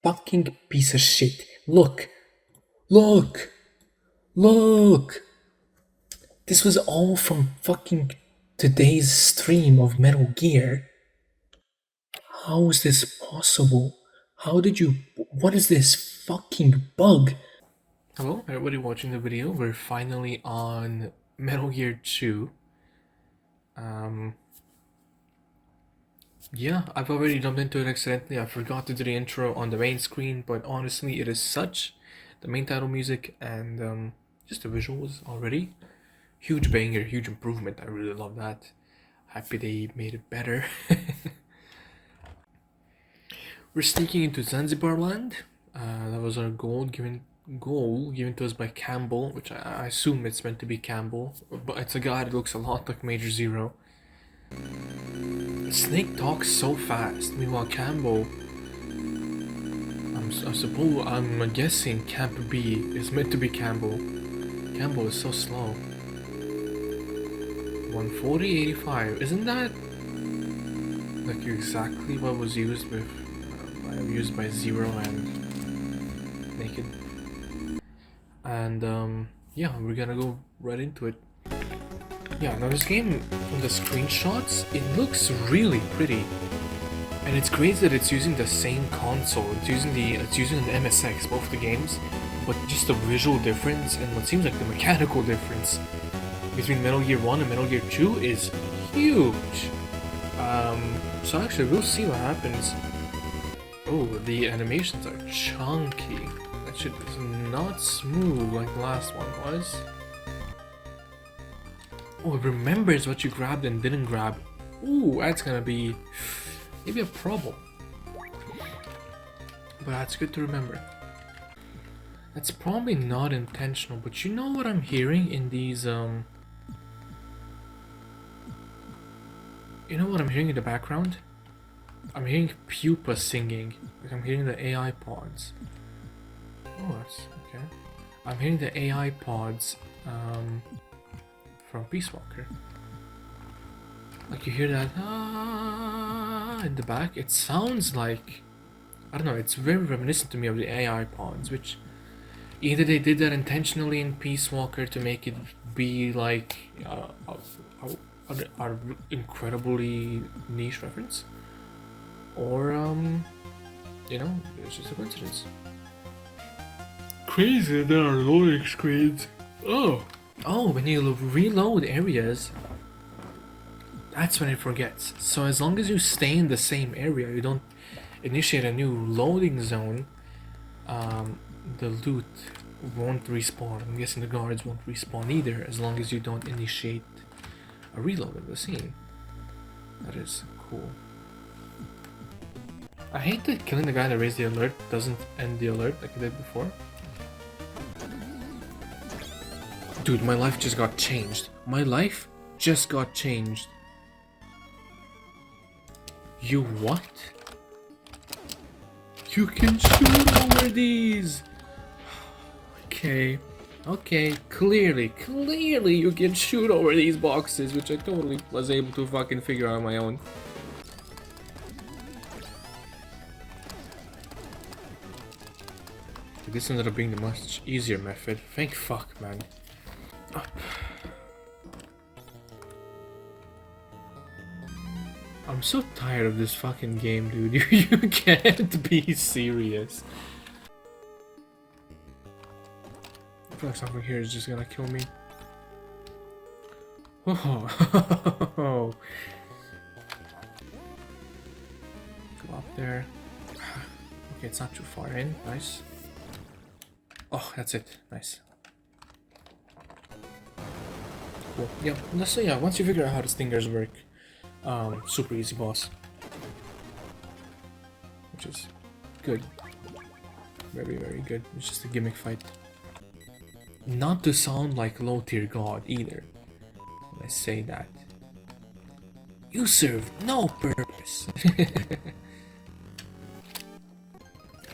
fucking piece of shit. Look. Look. Look. This was all from fucking today's stream of Metal Gear. How is this possible? How did you... What is this fucking bug? Hello, everybody watching the video. We're finally on Metal Gear 2. Yeah, I've already jumped into it accidentally. I forgot to do the intro on the main screen, but honestly, it is such. The main title music and just the visuals already. Huge banger, huge improvement. I really love that. Happy they made it better. We're sneaking into Zanzibar land. That was our goal given to us by Campbell, which I assume it's meant to be Campbell, but it's a guy that looks a lot like Major Zero. Snake talks so fast. Meanwhile, Campbell, I'm guessing Camp B is meant to be Campbell. Campbell is so slow. 140.85. Isn't that like exactly what was used with by Zero and Naked? And yeah, we're gonna go right into it. Yeah, now this game, from the screenshots, it looks really pretty, and it's great that it's using the same console. It's using an MSX, both the games, but just the visual difference and what seems like the mechanical difference between Metal Gear 1 and Metal Gear 2 is huge. So actually, we'll see what happens. Oh, the animations are chunky. That shit is not smooth like the last one was. Oh, it remembers what you grabbed and didn't grab. Ooh, that's gonna be maybe a problem. But that's good to remember. That's probably not intentional, but you know what I'm hearing in these, You know what I'm hearing in the background? I'm hearing Pupa singing. Like I'm hearing the AI pods. Oh, that's okay. I'm hearing the AI pods, from Peace Walker. Like you hear that in the back. It sounds like, I don't know, it's very reminiscent to me of the AI pods, which either they did that intentionally in Peace Walker to make it be like our incredibly niche reference, or you know, it's just a coincidence. Crazy, there are loading screens. Oh, when you reload areas, that's when it forgets. So as long as you stay in the same area, you don't initiate a new loading zone, the loot won't respawn. I'm guessing the guards won't respawn either, as long as you don't initiate a reload of the scene. That is cool. I hate that killing the guy that raised the alert doesn't end the alert like it did before. Dude, my life just got changed. My life just got changed. You what? You can shoot over these! Okay. Okay, clearly you can shoot over these boxes, which I totally was able to fucking figure out on my own. This ended up being the much easier method. Thank fuck, man. I'm so tired of this fucking game, dude. You can't be serious. I feel like something here is just gonna kill me. Oh. Go up there. Okay, it's not too far in. Nice. Oh, that's it. Nice. Cool. Yeah, so yeah, once you figure out how the stingers work, super easy boss. Which is good. Very, very good. It's just a gimmick fight. Not to sound like low tier god either, when I say that. You serve no purpose.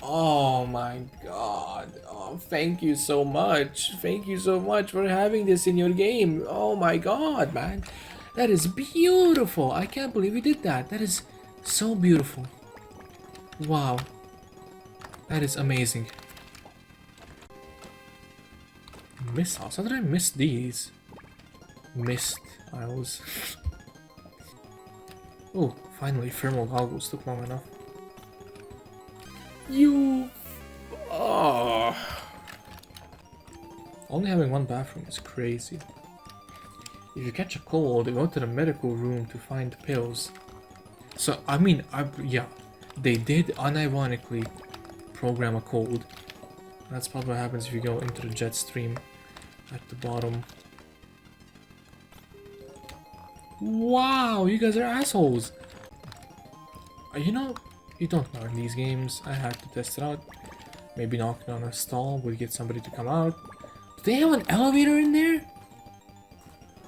Oh my god. Oh, thank you so much. Thank you so much for having this in your game. Oh my god, man. That is beautiful. I can't believe you did that. That is so beautiful. Wow. That is amazing. Missiles? How did I miss these? Missed aisles. Oh, finally, thermal goggles took long enough. You. Oh. Only having one bathroom is crazy. If you catch a cold, you go to the medical room to find pills. So, I mean, yeah, they did unironically program a cold. That's probably what happens if you go into the jet stream at the bottom. Wow, you guys are assholes! You know, you don't know in these games. I had to test it out. Maybe knocking on a stall would get somebody to come out. Do they have an elevator in there?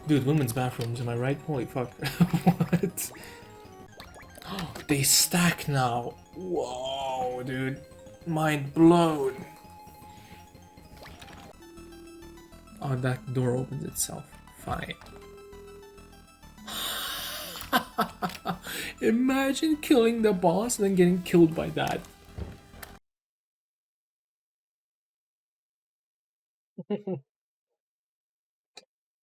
Dude, women's bathrooms, am I right? Holy fuck. What? They stack now. Whoa, dude. Mind blown. Oh, that door opens itself. Fine. Imagine killing the boss and then getting killed by that.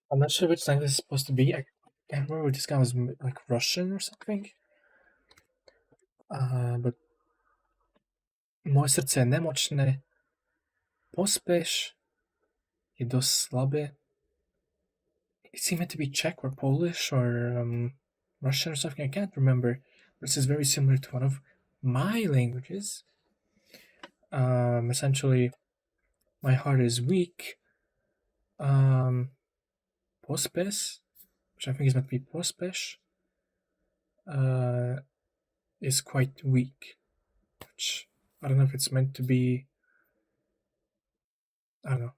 I'm not sure which language it's supposed to be. I can't remember if this guy was like Russian or something. But moje srdce je nemočné, pospeš je dost slabé. It seemed meant to be Czech or Polish or Russian or something. I can't remember. This is very similar to one of my languages. Essentially, my heart is weak. Pospes, which I think is meant to be pospeš, is quite weak. Which I don't know if it's meant to be. I don't know.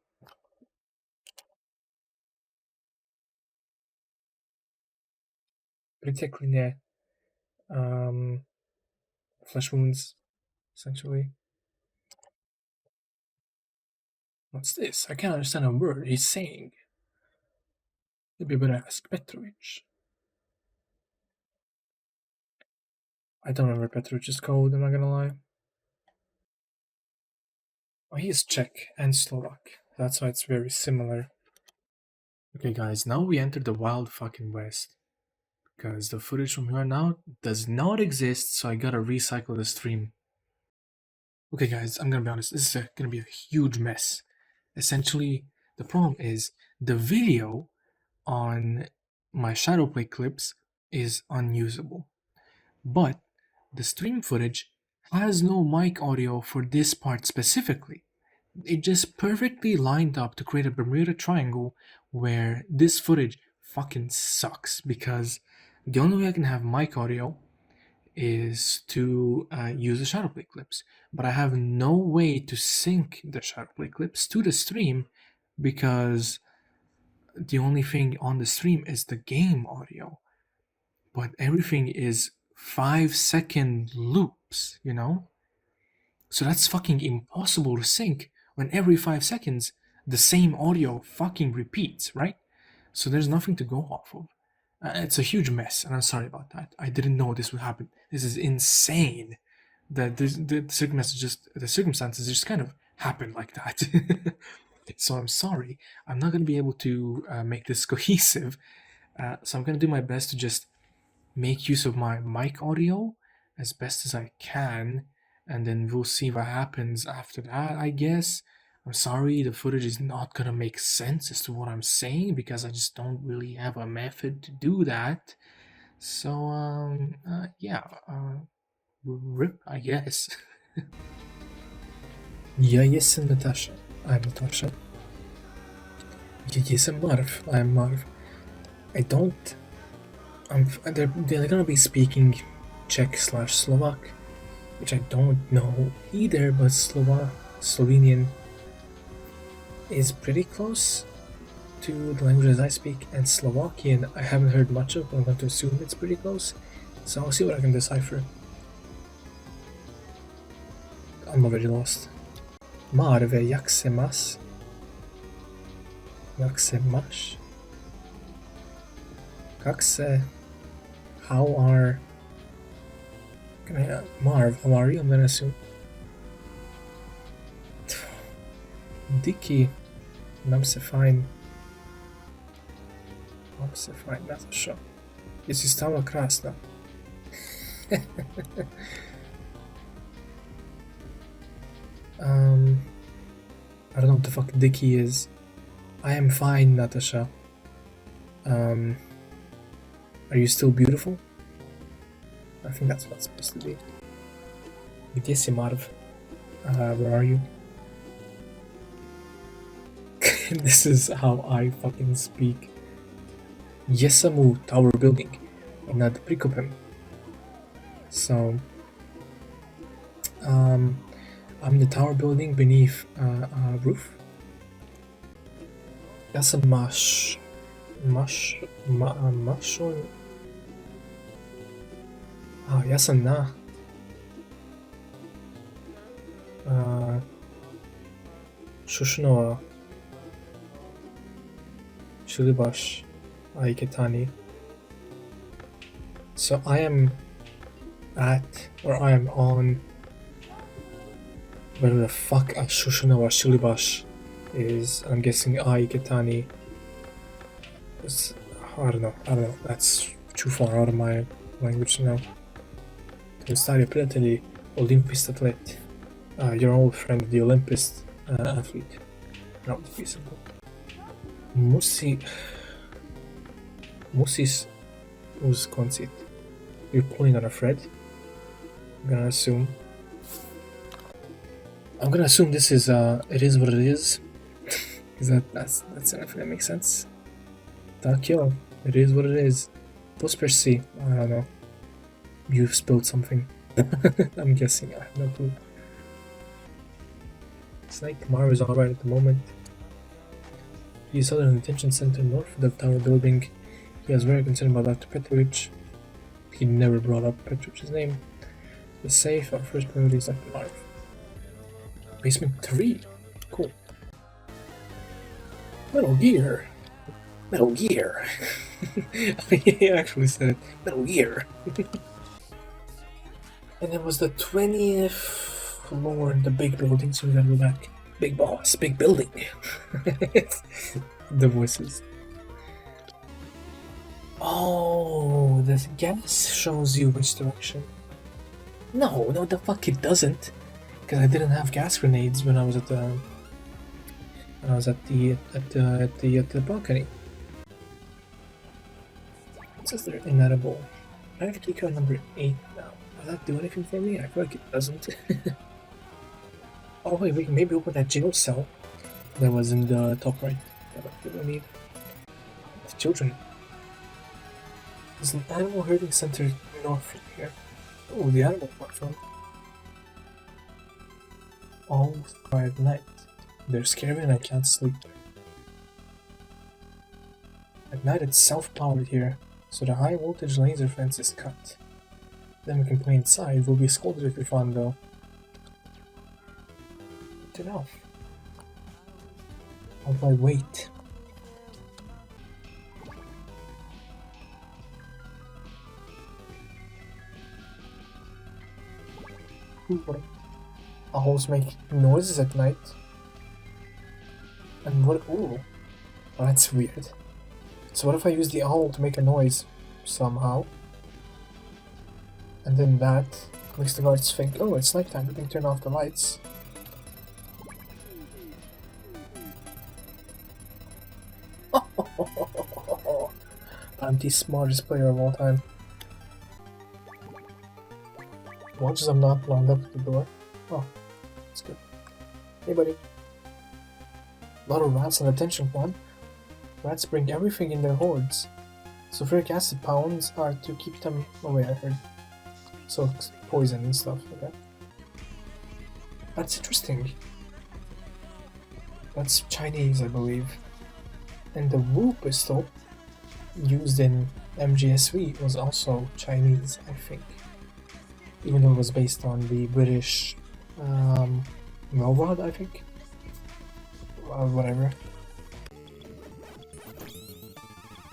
Particularly, flesh wounds, essentially. What's this? I can't understand a word he's saying. Maybe better ask Petrovich. I don't remember Petrovich's code, am I gonna lie? Oh, he is Czech and Slovak. That's why it's very similar. Okay, guys, now we enter the wild fucking west. Because the footage from here on out does not exist, so I gotta recycle the stream. Okay, guys, I'm gonna be honest, this is gonna be a huge mess. Essentially, the problem is the video on my Shadowplay clips is unusable. But the stream footage has no mic audio for this part specifically. It just perfectly lined up to create a Bermuda Triangle where this footage fucking sucks because the only way I can have mic audio is to use the Shadowplay clips. But I have no way to sync the Shadowplay clips to the stream because the only thing on the stream is the game audio. But everything is 5-second loops, you know? So that's fucking impossible to sync when every 5 seconds the same audio fucking repeats, right? So there's nothing to go off of. It's a huge mess, and I'm sorry about that. I didn't know this would happen. This is insane. That the circumstances just kind of happened like that. So I'm sorry. I'm not gonna be able to make this cohesive. So I'm gonna do my best to just make use of my mic audio as best as I can, and then we'll see what happens after that, I guess. I'm sorry, the footage is not gonna make sense as to what I'm saying because I just don't really have a method to do that. So, yeah, rip, I guess. Ja jestem Natasha. I'm Natasha. Ja jestem Marv. I'm Marv. I don't. They're gonna be speaking Czech/Slovak, which I don't know either, but Slovenian is pretty close to the languages I speak, and Slovakian I haven't heard much of, but I'm going to assume it's pretty close, so I'll see what I can decipher. I'm already lost. Marve, jak se mas? Jak se maš? Kak se? How are... Marv, how are you? I'm gonna assume. Dicky. Nam se fajn. Nam se fajn, Nataša. Jesi stvarno krasna? I don't know what the fuck Dicky is. I am fine, Natasha. Are you still beautiful? I think that's what it's supposed to be. Где си, Marv? Where are you? This is how I fucking speak. Yesamu Tower Building. Nad Prikopem. So, I'm the tower building beneath a roof. Ja sam ja sam na Shushunova Shilibash Aiketani. So I am at, or I am on, where the fuck a Shushunova Shilibash is. I'm guessing Aiketani. I don't know, that's too far out of my language now. Stari prijatelji, Olympist atlet. Your old friend, the Olympist athlete. No, be simple. Musis uz koncit. You're pulling on a thread. I'm gonna assume this is it is what it is. That's enough, that makes sense. Takio, it is what it is. Prospercy, I don't know. You've spilled something. I'm guessing, I have no clue. Snake Mar is alright at the moment. He's at an detention center north of the tower building. He was very concerned about Dr. Petrovich. He never brought up Petrovich's name. The safe, our first priority is Dr. Marv. Basement 3. Cool. Metal Gear. Metal Gear. He actually said it. Metal Gear. And it was the 20th floor in the big building, so we gotta go back. Big boss, big building. The voices. Oh, the gas shows you which direction. No, the fuck it doesn't. Because I didn't have gas grenades when I was at the balcony. It says they're inedible. I have key card number 8 now. Does that do anything for me? I feel like it doesn't. Oh wait, we can maybe open that jail cell that was in the top right. What do I need? The children. There's an animal herding center north from here. Oh, the animal platform. All quiet night. They're scary and I can't sleep. At night it's self-powered here, so the high voltage laser fence is cut. Then we can play inside. We'll be scolded if we found though. Good enough. How do I wait? Owls make noises at night. And what? Ooh, oh, that's weird. So what if I use the owl to make a noise somehow? And then that makes the guards think, oh, it's nighttime, we can turn off the lights. I'm the smartest player of all time. Watch as I'm not wound up at the door. Oh, that's good. Hey, buddy. A lot of rats in the detention pond. Rats bring everything in their hordes. Sulfuric acid pounds are to keep them away, I heard. So, poison and stuff like that. That's interesting. That's Chinese, I believe. And the Wu pistol used in MGS was also Chinese, I think. Even though it was based on the British Melrod, I think. Whatever.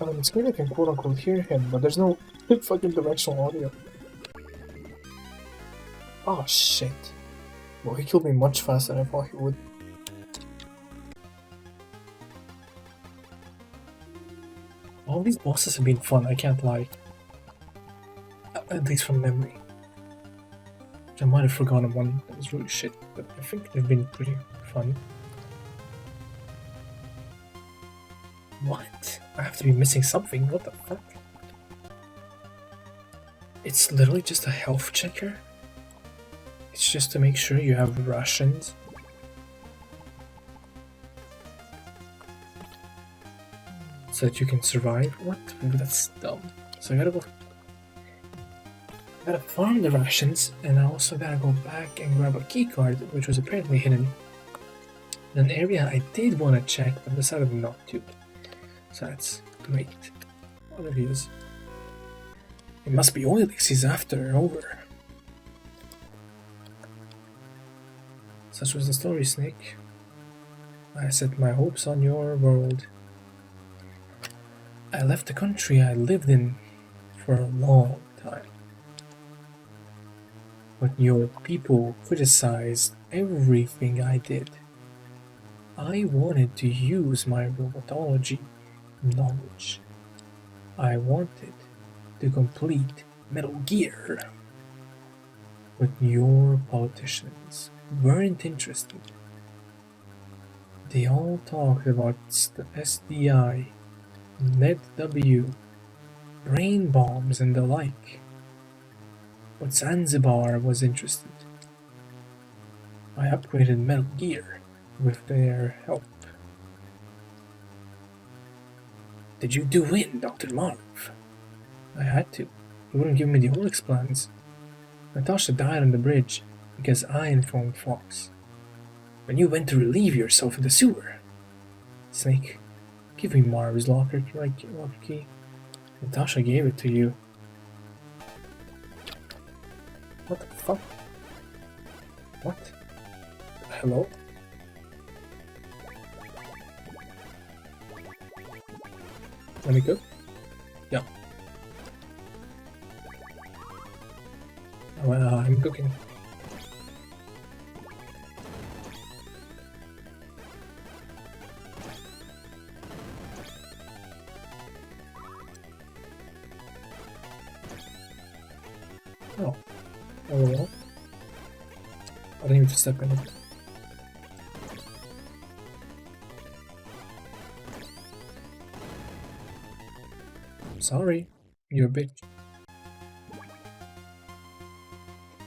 It's good I can quote-unquote hear him, but there's no fucking directional audio. Oh shit. Well, he killed me much faster than I thought he would. all these bosses have been fun, I can't lie. At least from memory. I might have forgotten one that was really shit, but I think they've been pretty fun. What? I have to be missing something, what the fuck? It's literally just a health checker? It's just to make sure you have rations. So that you can survive? What? That's dumb. So I gotta farm the rations, and I also gotta go back and grab a keycard, which was apparently hidden in an area I did want to check, but decided not to. So that's great. Oh, there he is. It must be Oilix he's after, over. Such was the story, Snake. I set my hopes on your world. I left the country I lived in for a long time. But your people criticized everything I did. I wanted to use my robotology knowledge. I wanted to complete Metal Gear. But your politicians weren't interested. They all talked about the SDI, NetW, brain bombs and the like. But Zanzibar was interested. I upgraded Metal Gear with their help. Did you do in, Dr. Marv? I had to. He wouldn't give me the Oryx plans. Natasha died on the bridge because I informed Fox. When you went to relieve yourself in the sewer. Snake, give me Marv's locker key. Natasha gave it to you. What the fuck? What? Hello? Let me cook? Yeah. Well, I'm cooking. Oh. Oh well. I didn't even step in it. Sorry, you're a bitch.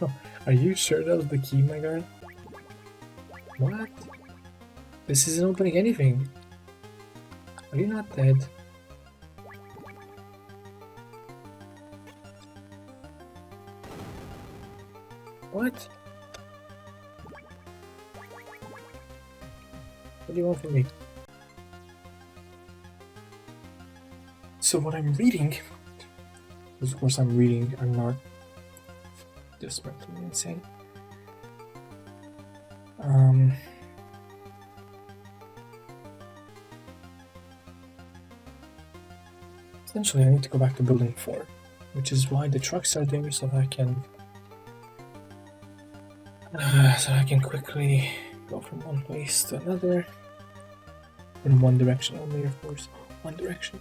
Oh, are you sure that was the key, my guy? What? This isn't opening anything. Are you not dead? What? What do you want from me? So what I'm reading, of course I'm reading, I'm not just mentally insane. Essentially I need to go back to building 4, which is why the trucks are there, so I can quickly go from one place to another. In one direction only, of course. One direction.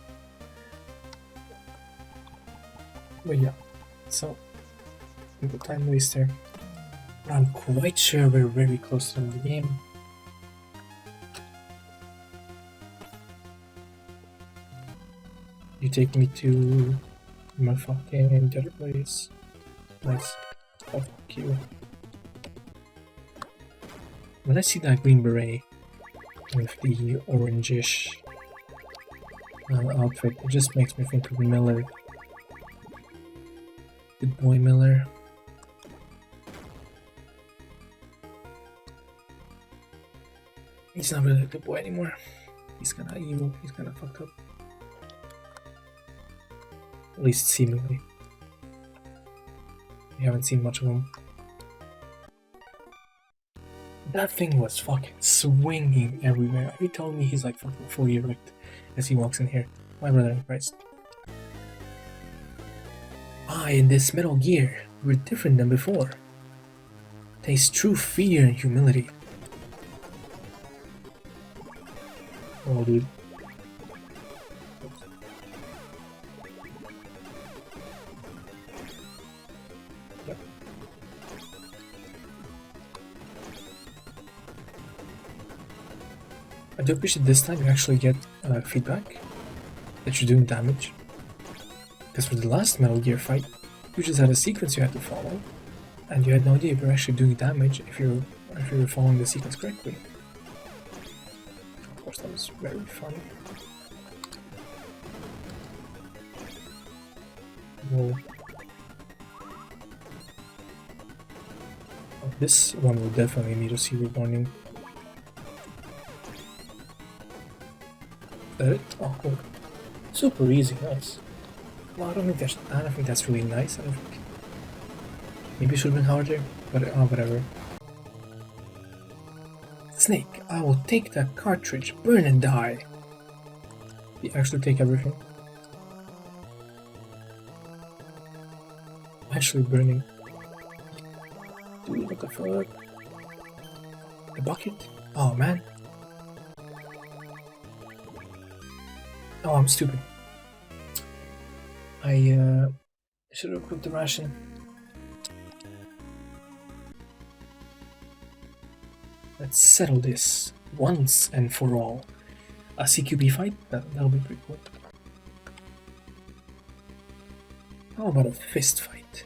But yeah, so the time waster. I'm quite sure we're very close to the game. You take me to my fucking other place. Nice. Oh, fuck you. When I see that green beret with the orangish outfit, it just makes me think of Miller. Good boy, Miller. He's not really a good boy anymore. He's kinda evil, he's kinda fucked up. At least seemingly. We haven't seen much of him. That thing was fucking swinging everywhere. Are you telling me he's like fucking fully erect as he walks in here? My brother in Christ. In this Metal Gear, we're different than before. Taste true fear and humility. Oh, dude. I do appreciate this time you actually get feedback that you're doing damage. Because for the last Metal Gear fight, you just had a sequence you had to follow, and you had no idea if you're actually doing damage if you were following the sequence correctly. Of course, that was very funny. Whoa. Oh, this one will definitely need a serial warning. Is that it? Oh, cool. Super easy, nice. Well, I don't think that's really nice. Maybe it should have been harder, but whatever. Snake, I will take that cartridge, burn and die. You actually take everything. Actually burning. Dude, what the fuck? The bucket? Oh man. Oh, I'm stupid. I should have cooked the ration. Let's settle this once and for all. A CQB fight? That'll be pretty cool. How about a fist fight?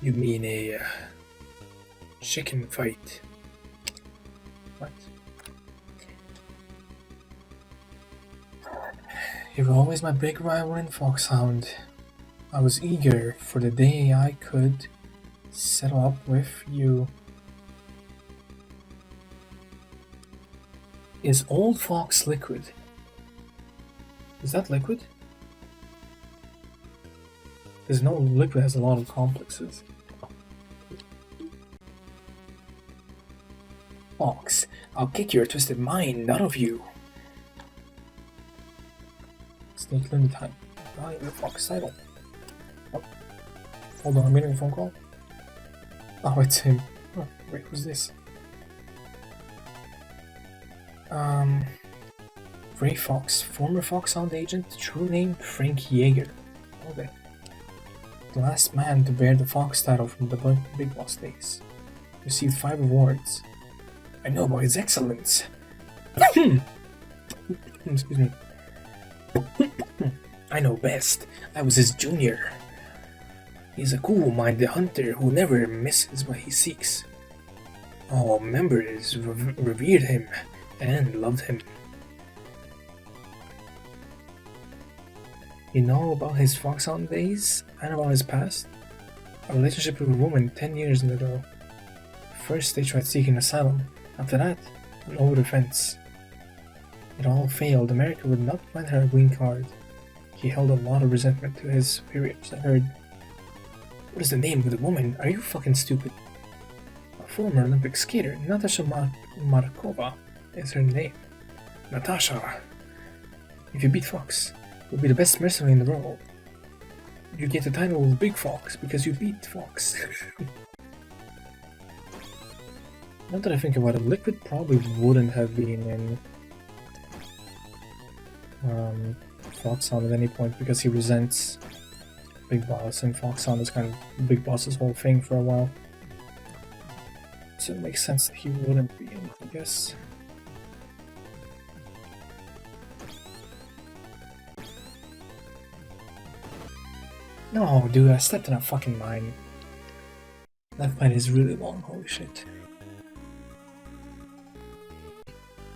You mean a chicken fight? What? You were always my big rival in Foxhound. I was eager for the day I could settle up with you. Is Old Fox liquid? Is that liquid? There's no liquid has a lot of complexes. Fox, I'll kick your twisted mind out of you. Snake limit time. Oh, you're Fox title. Oh. Hold on, I'm getting a phone call. Oh, it's him. Oh, wait, who's this? Ray Fox, former Foxhound agent, true name Frank Yeager. Okay. The last man to bear the Fox title from the Big Boss days. Received 5 awards. I know about his excellence. Excuse me. I know best. I was his junior. He's a cool-minded hunter who never misses what he seeks. All members revered him and loved him. You know about his Foxhound days and about his past? A relationship with a woman 10 years ago. First they tried seeking asylum. After that, no defense. It all failed. America would not grant her a green card. He held a lot of resentment to his superiors, I heard. What is the name of the woman? Are you fucking stupid? A former Olympic skater, Natasha Markova, is her name. Natasha. If you beat Fox, you'll be the best mercenary in the world. You get the title of Big Fox because you beat Fox. Now that I think about it, Liquid probably wouldn't have been in Foxhound at any point because he resents Big Boss, and Foxhound is kind of Big Boss's whole thing for a while. So it makes sense that he wouldn't be in, I guess. No, dude, I stepped in a fucking mine. That mine is really long, holy shit.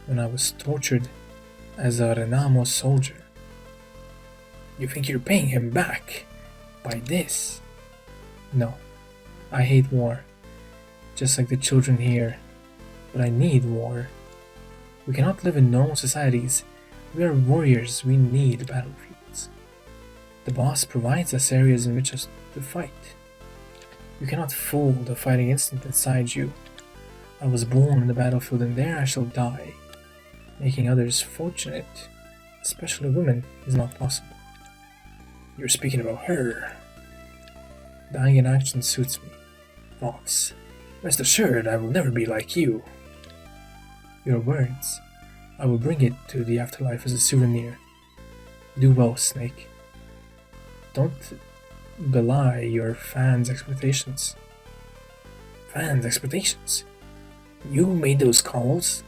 When I was tortured as a Renamo soldier. You think you're paying him back by this? No, I hate war, just like the children here, but I need war. We cannot live in normal societies. We are warriors, we need battlefields. The boss provides us areas in which to fight. You cannot fool the fighting instinct inside you. I was born on the battlefield and there I shall die. Making others fortunate, especially women, is not possible. You're speaking about her. Dying in action suits me. Fox, rest assured I will never be like you. Your words. I will bring it to the afterlife as a souvenir. Do well, Snake. Don't belie your fans' expectations. Fans' expectations? You made those calls?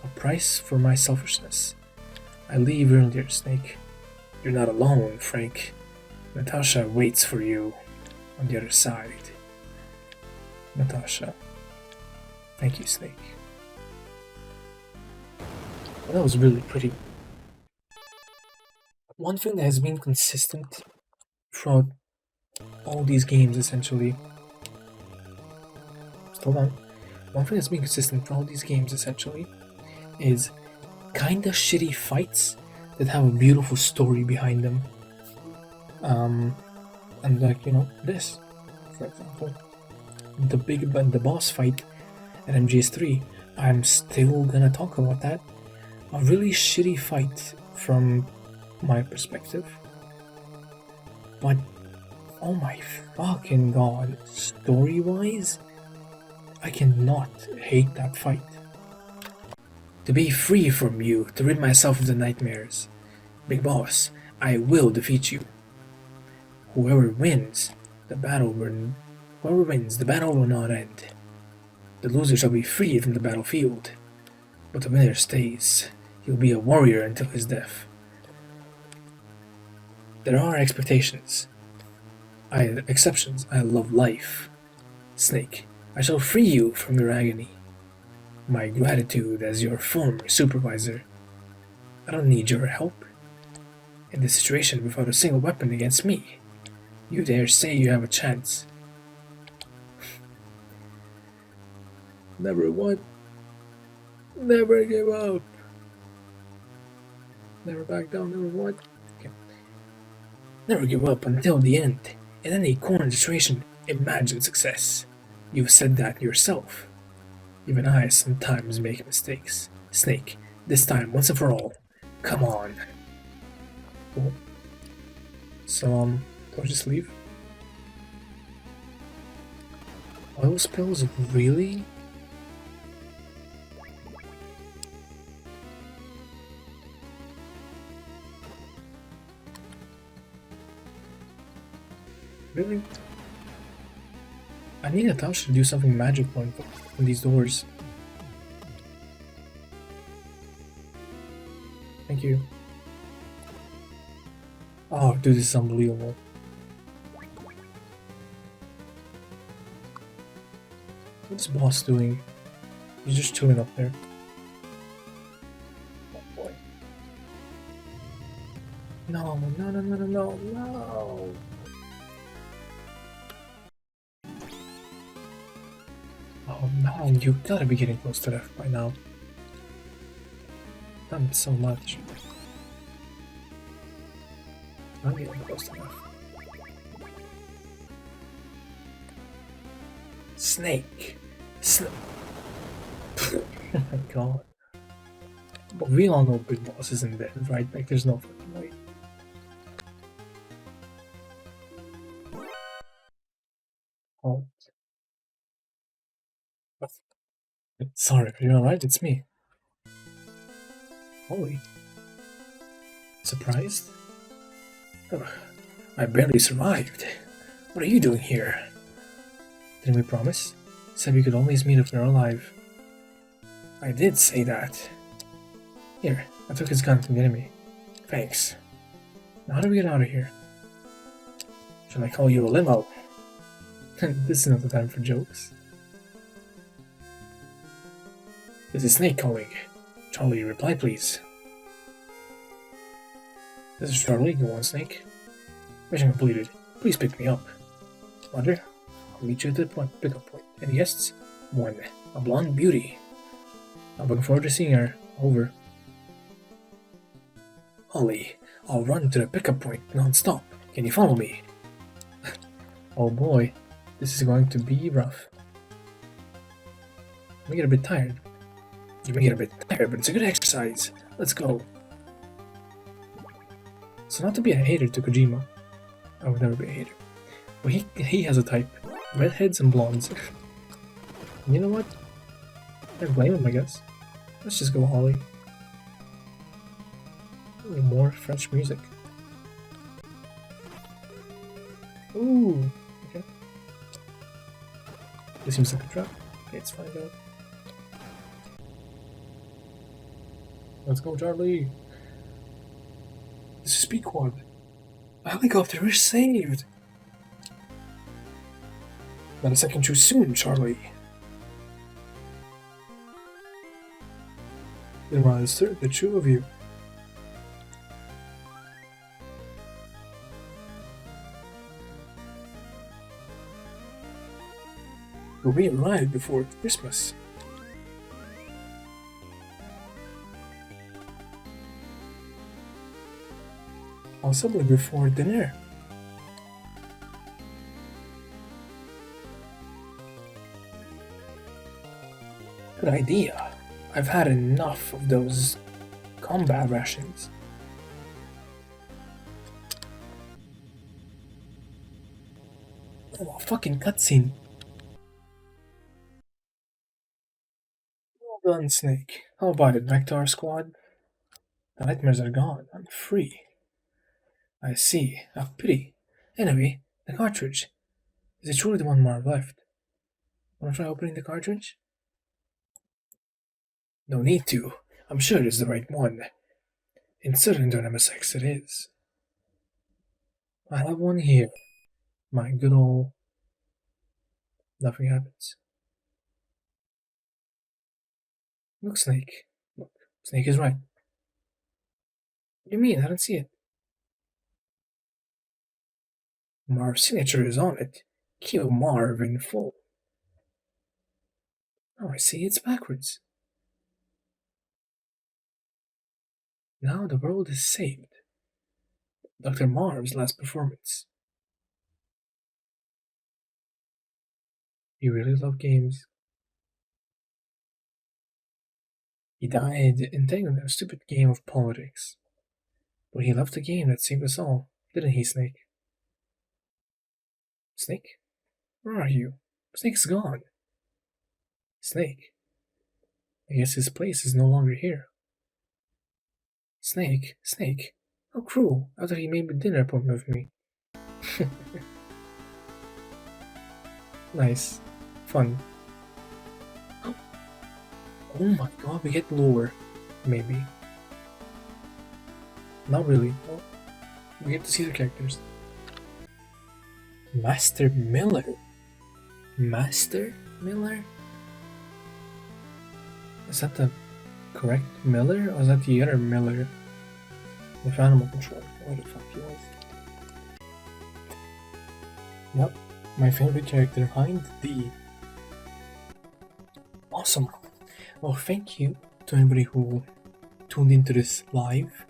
A price for my selfishness. I leave earlier, Snake. You're not alone, Frank. Natasha waits for you on the other side. Natasha. Thank you, Snake. Well, that was really pretty. One thing that has been consistent throughout all these games, essentially. Hold on. One thing that's been consistent throughout all these games, essentially, is kinda shitty fights that have a beautiful story behind them. And like, you know, this, for example. The boss fight at MGS 3, I'm still gonna talk about that. A really shitty fight from my perspective. But oh my fucking god, story-wise, I cannot hate that fight. To be free from you, to rid myself of the nightmares. Big boss, I will defeat you. Whoever wins, the battle will not end. The loser shall be freed from the battlefield, but the winner stays. He'll be a warrior until his death. There are exceptions. I love life. Snake, I shall free you from your agony. My gratitude as your former supervisor. I don't need your help. In this situation without a single weapon against me, you dare say you have a chance. Never what? Never give up. Never back down, never what? Okay. Never give up until the end. In any corner situation, imagine success. You've said that yourself. Even I sometimes make mistakes. Snake, this time, once and for all, come on. Cool. So, do I just leave? Oil spills? Really? Really? I need Natasha to do something magical on these doors. Thank you. Oh, dude, this is unbelievable. What's the boss doing? He's just chilling up there. Oh boy. No, no, no, no, no, no, no. Oh no, you gotta be getting close to death by now. Done so much. I'm getting close to death. Snake! Oh my god. But we all know Big Boss isn't dead, right? Like, there's no fucking way. Halt. Sorry, are you alright? It's me. Holy. Surprised? Ugh, I barely survived. What are you doing here? Didn't we promise? Said we could always meet if we're alive. I did say that. Here, I took his gun from the enemy. Thanks. Now how do we get out of here? Shall I call you a limo? This is not the time for jokes. This is Snake calling. Charlie, reply please. This is Charlie, go on Snake. Mission completed. Please pick me up. Roger. I'll meet you at the pickup point. Any guests? One. A blonde beauty. I'm looking forward to seeing her. Over. Holly, I'll run to the pickup point non-stop. Can you follow me? Oh boy, this is going to be rough. I get a bit tired. You may get a bit tired, but it's a good exercise. Let's go. So not to be a hater to Kojima. I would never be a hater. But he has a type. Redheads and blondes. You know what? I don't blame him, I guess. Let's just go Holly. More French music. Ooh, okay. This seems like a trap. Okay, let's find out. Let's go, Charlie. This is Pequod. A helicopter is saved. Not a second too soon, Charlie. Then rise through the two of you. We arrived before Christmas. Possibly before dinner. Good idea. I've had enough of those combat rations. Oh, a fucking cutscene. Well done, Snake. How about it, Vector Squad? The nightmares are gone. I'm free. I see. A pity. Anyway, the cartridge. Is it truly the one Marv left? Wanna try opening the cartridge? No need to. I'm sure it's the right one. Insert into an MSX it is. I have one here. My good old... Nothing happens. Look, Snake. Look, Snake is right. What do you mean? I don't see it. Marv's signature is on it. Kill Marv in full. Oh, I see. It's backwards. Now the world is saved. Dr. Marv's last performance. He really loved games. He died entangled in a stupid game of politics. But he loved the game that saved us all, didn't he, Snake? Snake? Where are you? Snake's gone. Snake? I guess his place is no longer here. Snake? Snake? How cruel, after he made a dinner appointment with me. Nice. Fun. Oh my god, we get lower. Maybe. Not really. Oh, we get to see the characters. Master Miller? Master Miller? Is that the correct Miller, or is that the other Miller with animal control? What the fuck he was? Yep, my favorite character behind the... Awesome. Well, thank you to anybody who tuned into this live.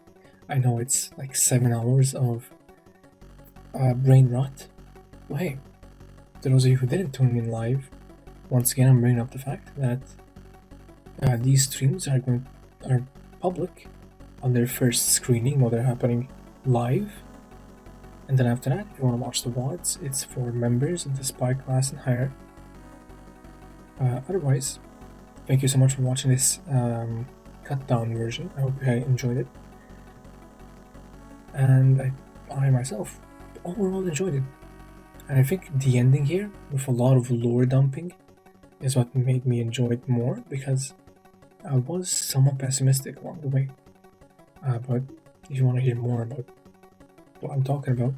I know it's like 7 hours of brain rot. Well, hey, to those of you who didn't tune in live, once again I'm bringing up the fact that these streams are public on their first screening while they're happening live. And then after that, if you want to watch the VODs, it's for members of the Spy class and higher. Otherwise, thank you so much for watching this cut down version. I hope you enjoyed it. And I myself overall enjoyed it. And I think the ending here, with a lot of lore dumping, is what made me enjoy it more, because I was somewhat pessimistic along the way. But if you want to hear more about what I'm talking about,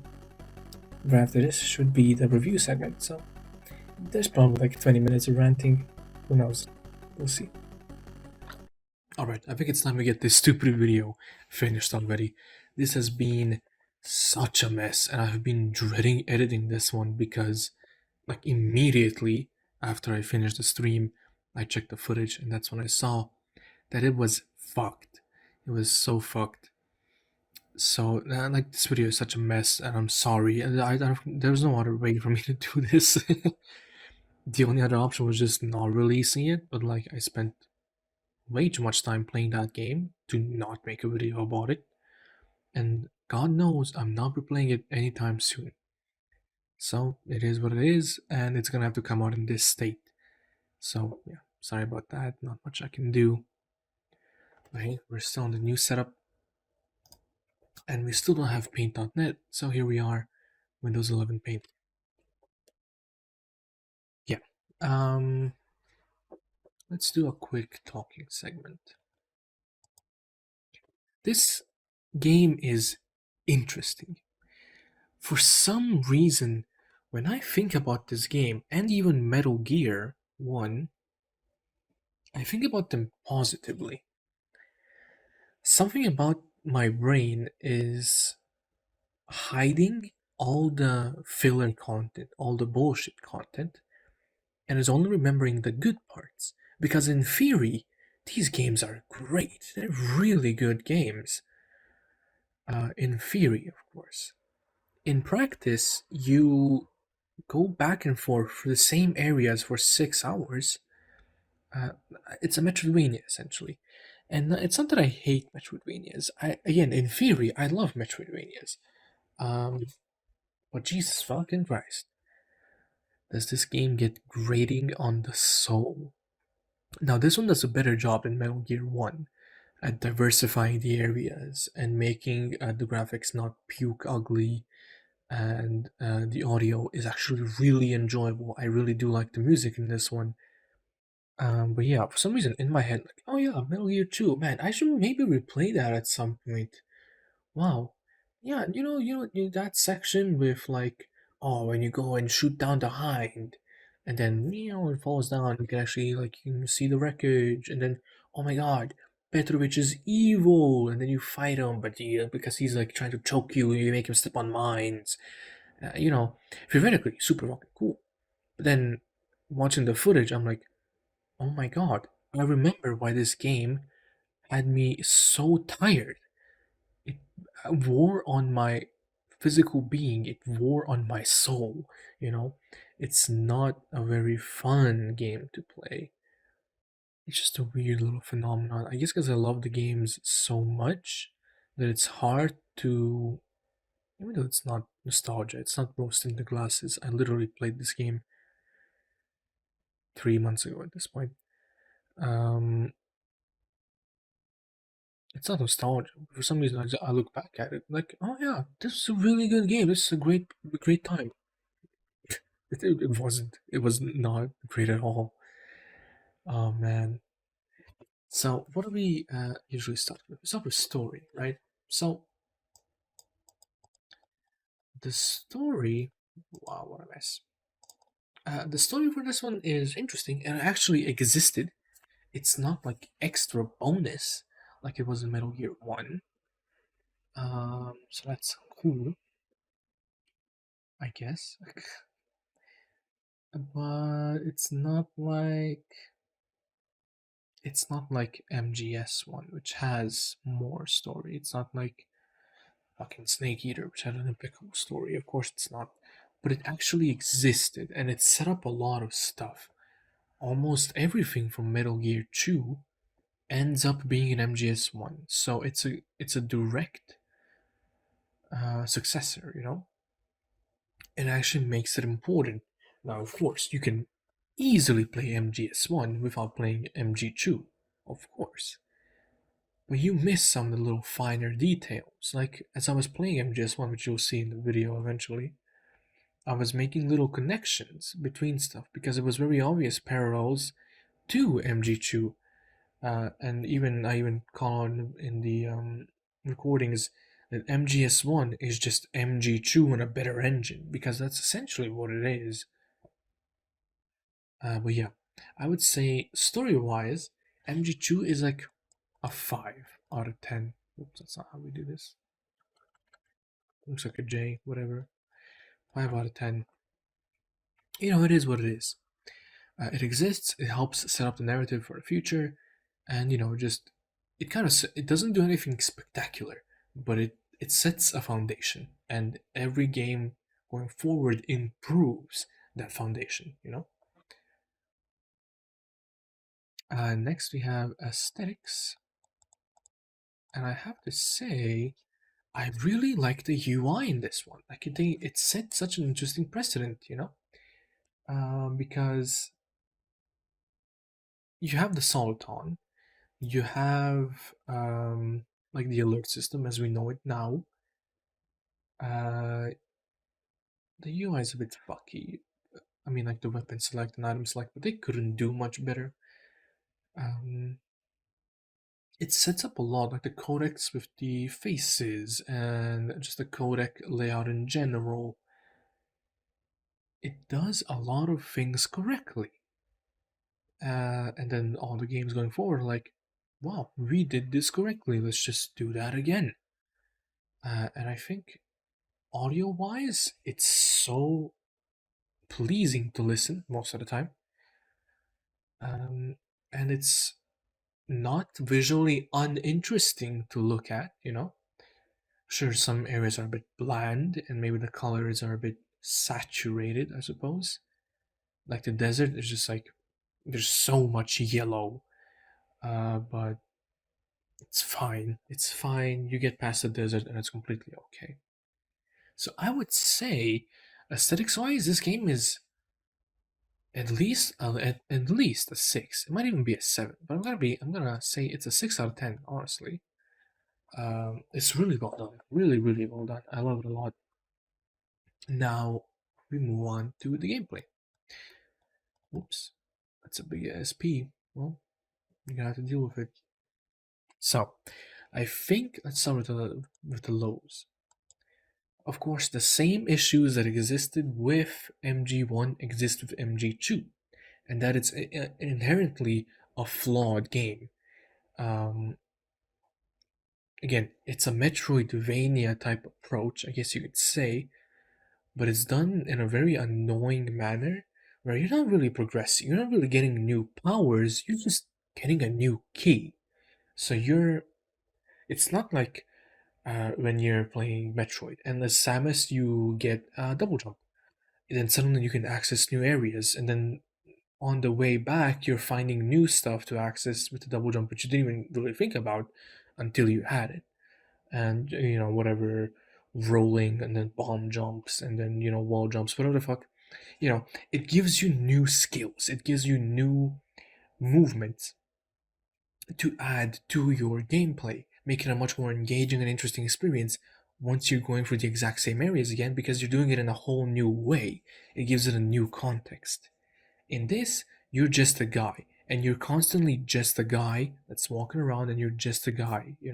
right after this should be the review segment, so there's probably like 20 minutes of ranting. Who knows? We'll see. Alright, I think it's time to get this stupid video finished already. This has been such a mess, and I've been dreading editing this one because, like, immediately after I finished the stream, I checked the footage, and that's when I saw that it was fucked. It was so fucked. So, like, this video is such a mess, and I'm sorry. There's no other way for me to do this. The only other option was just not releasing it, but, like, I spent way too much time playing that game to not make a video about it. And God knows I'm not replaying it anytime soon. So, it is what it is, and it's gonna have to come out in this state. So, yeah, sorry about that. Not much I can do. Right, we're still on the new setup. And we still don't have paint.net, so here we are, Windows 11 Paint. Yeah. let's do a quick talking segment. This game is interesting. For some reason, when I think about this game and even Metal Gear 1, I think about them positively. Something about my brain is hiding all the filler content, all the bullshit content, and is only remembering the good parts. Because in theory, these games are great. They're really good games. In theory, of course. In practice, you go back and forth for the same areas for 6 hours. Uh, it's a Metroidvania essentially, and it's not that I hate Metroidvanias. Again, in theory, I love Metroidvanias. Um, but Jesus fucking Christ, does this game get grating on the soul? Now, this one does a better job than Metal Gear 1 at diversifying the areas and making the graphics not puke ugly, and the audio is actually really enjoyable. I really do like the music in this one. But yeah, for some reason in my head, like, oh yeah, Metal Gear 2, man, I should maybe replay that at some point. Wow. Yeah, that section with like, oh, when you go and shoot down the hind, and then it falls down. You can actually like you can see the wreckage, and then oh my God, Petrovich is evil, and then you fight him, but because he's like trying to choke you, you make him step on mines. Theoretically, super fucking cool. But then watching the footage, I'm like, oh my God, I remember why this game had me so tired. It wore on my physical being, it wore on my soul, you know? It's not a very fun game to play. It's just a weird little phenomenon. I guess because I love the games so much that it's hard to, even though it's not nostalgia, it's not roasting the glasses. I literally played this game 3 months ago at this point. Um, it's not nostalgia. For some reason, I look back at it like, oh yeah, this is a really good game. This is a great time. It wasn't. It was not great at all. Oh man. So what do we usually start with? We start with story, right? So the story. Wow, what a mess. The story for this one is interesting and it actually existed. It's not like extra bonus like it was in Metal Gear 1. So that's cool, I guess. But it's not like MGS one, which has more story. It's not like fucking Snake Eater, which had an impeccable story. Of course, it's not, but it actually existed, and it set up a lot of stuff. Almost everything from Metal Gear 2 ends up being in MGS one, so it's a direct successor. It actually makes it important. Now, of course, you can easily play MGS one without playing MG2, of course. But you miss some of the little finer details. Like, as I was playing MGS1, which you'll see in the video eventually, I was making little connections between stuff because it was very obvious parallels to MG2. And I even call on in the recordings that MGS1 is just MG2 on a better engine because that's essentially what it is. But yeah, I would say story wise, MG2 is like a 5 out of 10. Oops, that's not how we do this. Looks like a J, whatever. 5 out of 10. It is what it is. It exists, it helps set up the narrative for the future, and, just, it doesn't do anything spectacular, but it sets a foundation, and every game going forward improves that foundation. Next, we have aesthetics, and I have to say, I really like the UI in this one. Like it set such an interesting precedent. Because you have the Soliton, you have like the alert system as we know it now. Uh, the UI is a bit fucky. I mean, like the weapon select and item select, but they couldn't do much better. Um, it sets up a lot, like the codecs with the faces and just the codec layout in general. It does a lot of things correctly. And then all the games going forward, like, wow, we did this correctly. Let's just do that again. And I think audio wise, it's so pleasing to listen most of the time. And it's not visually uninteresting to look at, you know? Sure, some areas are a bit bland and maybe the colors are a bit saturated, I suppose. Like the desert is just like, there's so much yellow. But it's fine. It's fine. You get past the desert and it's completely okay. So I would say, aesthetics wise, this game is at least a 6. It might even be a 7, but I'm gonna say it's a 6 out of 10, honestly. It's really well done. Really, really well done. I love it a lot. Now we move on to the gameplay. Whoops. That's a big SP. Well, you're gonna have to deal with it. So I think let's start with the lows. Of course, the same issues that existed with MG1 exist with MG2, and that it's inherently a flawed game. Um, Again, it's a Metroidvania type approach, I guess you could say, but it's done in a very annoying manner where you're not really progressing, you're not really getting new powers, you're just getting a new key. So it's not like when you're playing Metroid, and as Samus, you get a double jump. And then suddenly you can access new areas, and then on the way back, you're finding new stuff to access with the double jump, which you didn't even really think about until you had it. And whatever rolling and then bomb jumps and then wall jumps, whatever the fuck, it gives you new skills, it gives you new movements to add to your gameplay, make it a much more engaging and interesting experience once you're going through the exact same areas again, because you're doing it in a whole new way. It gives it a new context. In this, you're just a guy, and you're constantly just a guy that's walking around, and you're just a guy, you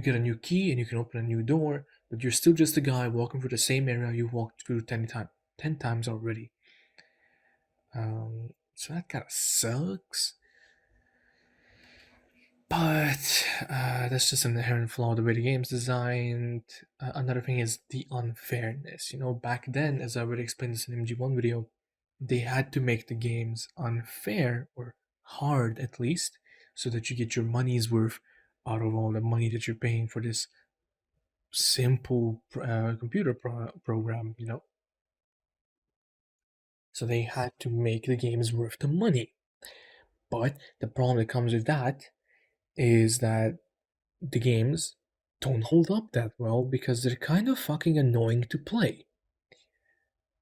get a new key and you can open a new door, but you're still just a guy walking through the same area you walked through 10 times already. So that kind of sucks. But that's just an inherent flaw the way the game's designed. Another thing is the unfairness. Back then, as I already explained this in MG1 video, they had to make the games unfair, or hard at least, so that you get your money's worth out of all the money that you're paying for this simple computer program. So they had to make the games worth the money. But the problem that comes with that is that the games don't hold up that well because they're kind of fucking annoying to play.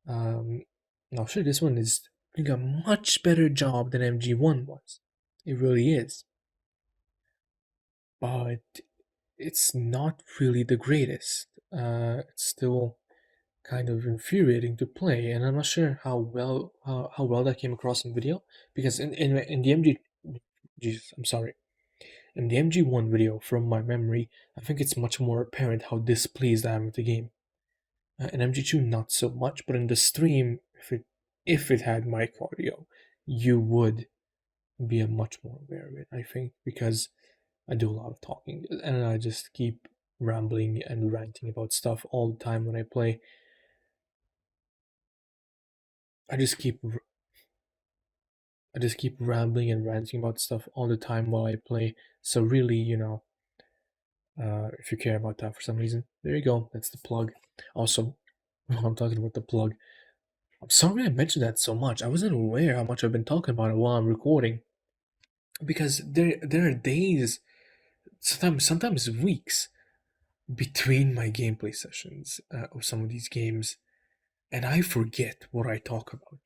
Now, sure, this one is doing a much better job than MG1 was. It really is. But it's not really the greatest. It's still kind of infuriating to play, and I'm not sure how well that came across in video, because in the Jesus, I'm sorry, in the MG1 video, from my memory, I think it's much more apparent how displeased I am with the game. In MG2, not so much, but in the stream, if it had mic audio, you would be a much more aware of it, I think, because I do a lot of talking and I just keep rambling and ranting about stuff all the time when I play. I just keep rambling and ranting about stuff all the time while I play. So really, if you care about that for some reason, there you go. That's the plug. Also, while I'm talking about the plug, I'm sorry I mentioned that so much. I wasn't aware how much I've been talking about it while I'm recording, because there are days, sometimes weeks, between my gameplay sessions of some of these games, and I forget what I talk about.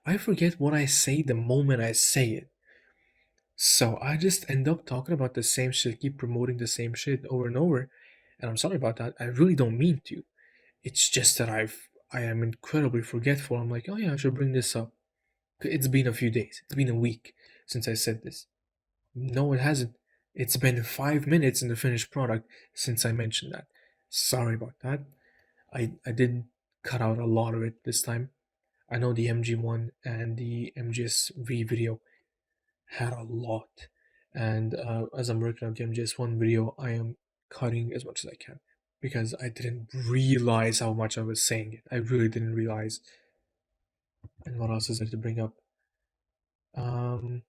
I forget what I say the moment I say it. So I just end up talking about the same shit, keep promoting the same shit over and over. And I'm sorry about that. I really don't mean to. It's just that I am incredibly forgetful. I'm like, oh yeah, I should bring this up. It's been a few days. It's been a week since I said this. No, it hasn't. It's been 5 minutes in the finished product since I mentioned that. Sorry about that. I did cut out a lot of it this time. I know the MG1 and the MGS V video had a lot. And as I'm working on the MGS1 video, I am cutting as much as I can because I didn't realize how much I was saying it. I really didn't realize. And what else is there to bring up? Um,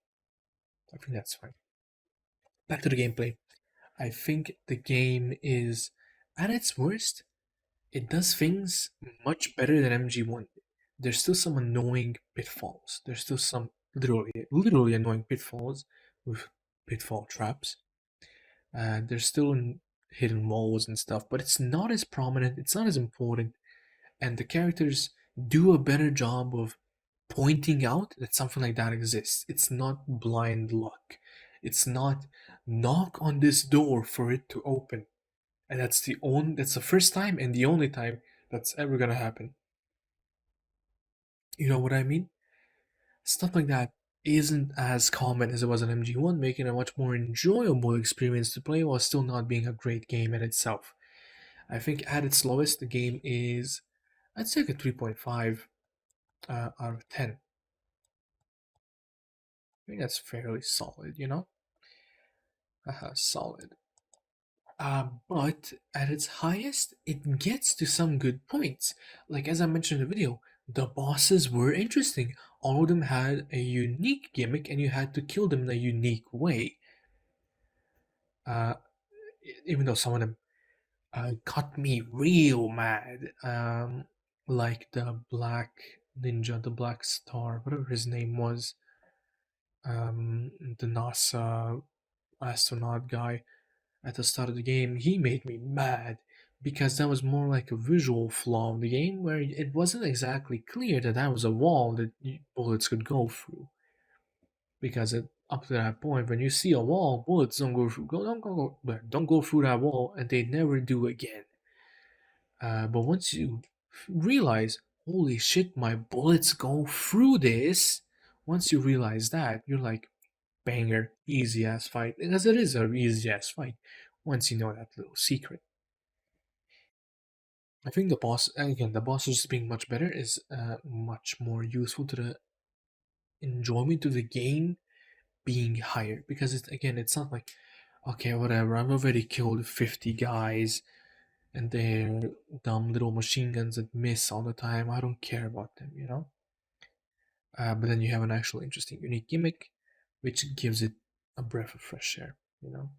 I think that's fine. Back to the gameplay. I think the game is at its worst. It does things much better than MG1. There's still some annoying pitfalls. There's still some literally annoying pitfalls with pitfall traps. There's still hidden walls and stuff, but it's not as prominent. It's not as important, and the characters do a better job of pointing out that something like that exists. It's not blind luck. It's not knock on this door for it to open. And that's the first time and the only time that's ever gonna happen. You know what I mean? Stuff like that isn't as common as it was on MG1, making it a much more enjoyable experience to play while still not being a great game in itself. I think at its lowest, the game is, I'd say, like a 3.5 out of 10. I think that's fairly solid, you know? Solid. But at its highest, it gets to some good points. Like as I mentioned in the video, the bosses were interesting. All of them had a unique gimmick, and you had to kill them in a unique way. Uh, Even though some of them got me real mad. Like the Black Ninja, the Black Star, whatever his name was. The NASA astronaut guy at the start of the game, he made me mad because that was more like a visual flaw in the game where it wasn't exactly clear that that was a wall that bullets could go through. Because up to that point, when you see a wall, bullets don't go through. Don't go through that wall, and they never do again. But once you realize, holy shit, my bullets go through this. Once you realize that, you're like, banger, easy ass fight, because it is a easy ass fight once you know that little secret. I think the boss just being much better is much more useful to the enjoyment of the game being higher because it's not like, okay, whatever, I've already killed 50 guys and they're dumb little machine guns that miss all the time. I don't care about them, you know. But then you have an actual interesting, unique gimmick, which gives it a breath of fresh air, you know.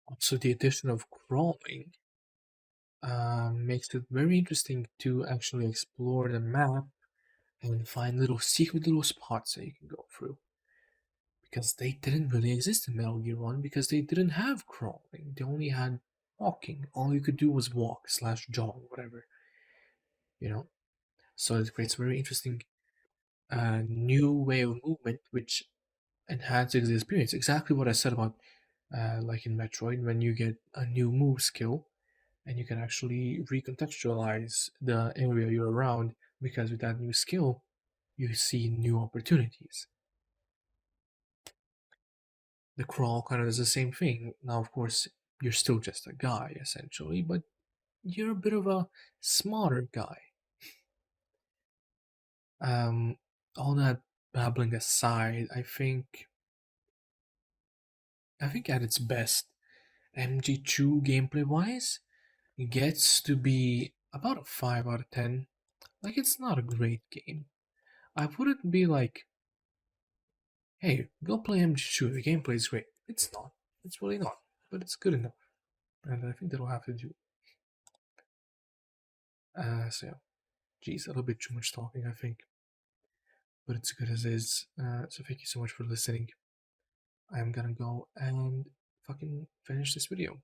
Also, the addition of crawling makes it very interesting to actually explore the map and find little secret little spots that you can go through. Because they didn't really exist in Metal Gear 1 because they didn't have crawling. They only had walking. All you could do was walk slash jog, whatever. You know? So it creates a very interesting new way of movement which enhances the experience. Exactly what I said about like in Metroid, when you get a new move skill and you can actually recontextualize the area you're around because with that new skill you see new opportunities. The crawl kind of does the same thing. Now, of course, you're still just a guy essentially, but you're a bit of a smarter guy. Um, all that babbling aside, I think at its best, MG2 gameplay wise gets to be about a 5 out of 10. Like, it's not a great game. I wouldn't be like, hey, go play MG2, the gameplay is great. It's not. It's really not. But it's good enough. And I think that'll have to do. So, yeah. Geez, a little bit too much talking, I think. But it's good as is. So, thank you so much for listening. I am gonna go and fucking finish this video.